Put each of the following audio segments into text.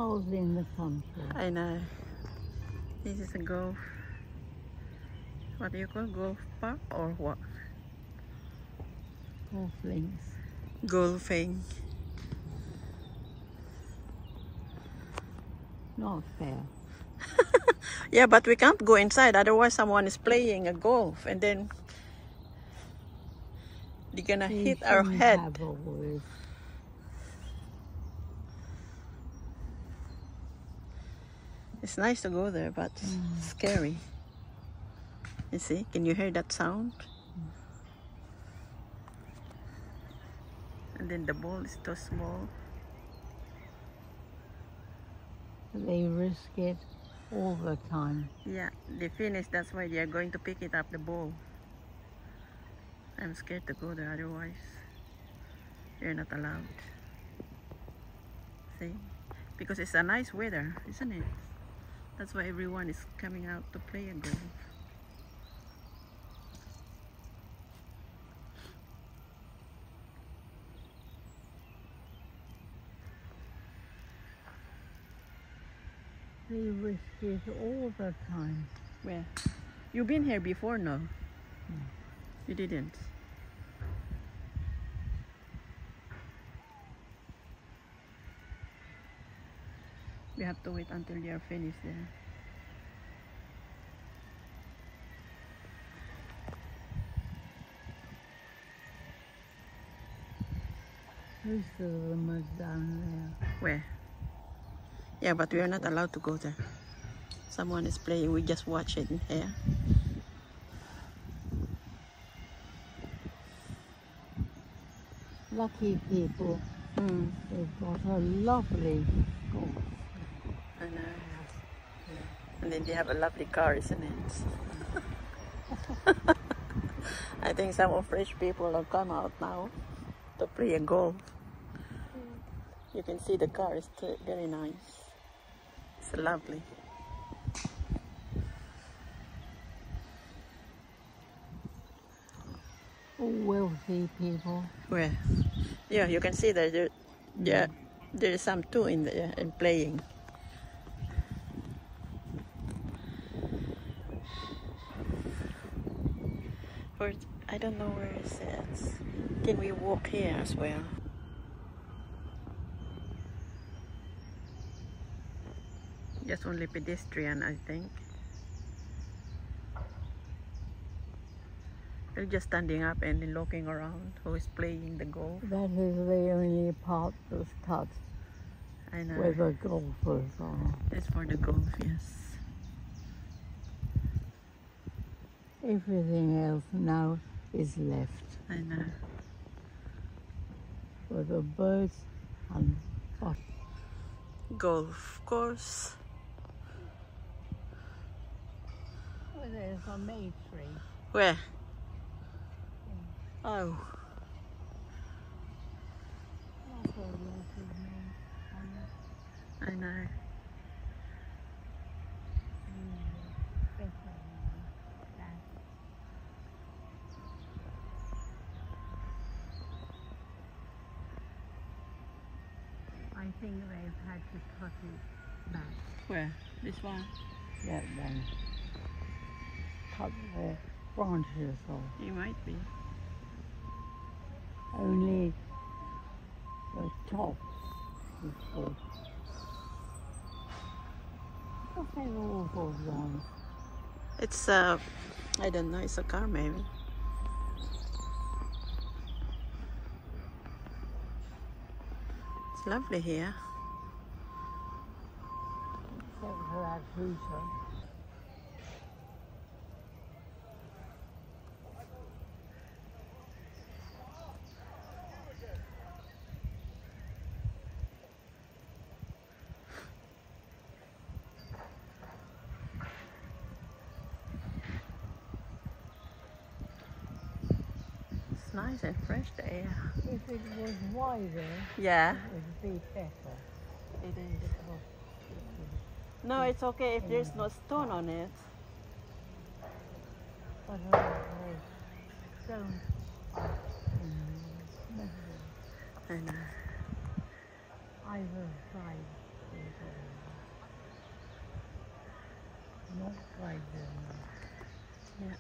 miles in the country. I know. This is a golf. What do you call golf park or what? Golf links. Golfing. Not fair. Yeah, but we can't go inside, otherwise someone is playing a golf and then they're gonna You hit our shouldn't head. have all this. It's nice to go there, but scary. You see, can you hear that sound? And then the ball is too small. They risk it all the time. Yeah, they finished, that's why they are going to pick it up, the ball. I'm scared to go there, otherwise you're not allowed. See? Because it's a nice weather, isn't it? That's why everyone is coming out to play a golf. They risk it all the time. Where? You've been here before, no? You didn't? We have to wait until they are finished there. Most of them are down there. Where? Yeah, but we are not allowed to go there. Someone is playing, we just watch it in here. Lucky people. They've got a lovely golf. I know. And then they have a lovely car, isn't it? I think some of rich people will come out now to play a golf. You can see the car is very nice. It's lovely. All wealthy people. Where? Yeah, you can see that there is some too in there and playing. Or I don't know where it says. Can we walk here as well? Just only pedestrian, I think. They're just standing up and then looking around who is playing the golf. That is the only part that's cut I know. where the golfers are. It's for the golf, yes. Everything else now is left I know. for the birds and Golf course. oh, there's a May tree. Where? Oh. That's a lovely May. I know. I think they've had to cut it back. Where? This one? That one. Cut the branches off. It might be. Only the top is good. What's that awful one? It's I don't know, it's a car maybe. It's lovely here. Except for that hooter. It's nice and fresh, the air. If it was wider, Yeah, it would be better. it is. No, it's okay if there's no stone on it. But don't. I know. Either side is not quite Yeah.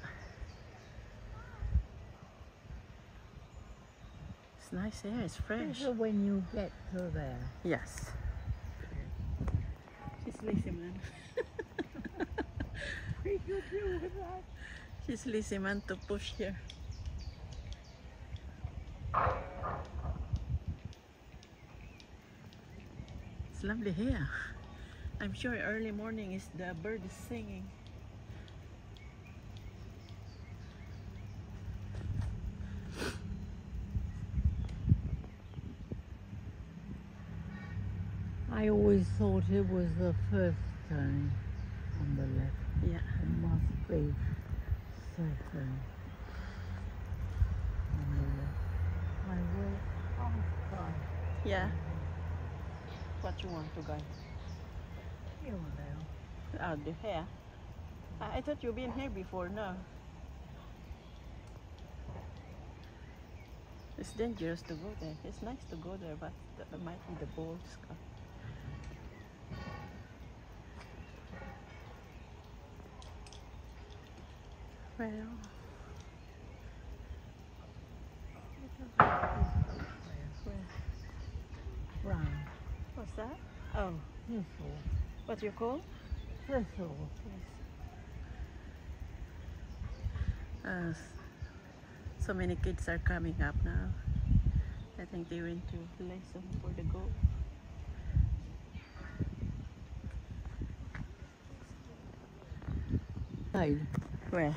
It's nice here, it's fresh. Especially when you get to there. Yes. She's lazy man. We could do with that. She's lazy man to push here. It's lovely here. I'm sure early morning is the bird is singing. I always thought it was the first turning on the left. Yeah. It must be second on the left. I will ask by Yeah. What you want to go? you now. Oh, the hair. I thought you've been here before, no? It's dangerous to go there. It's nice to go there, but that might be the bulls. Well, Brown. what's that? Oh, Thistle. what you call? Thistle. So many kids are coming up now. I think they went to lesson for the golf. Side. Where?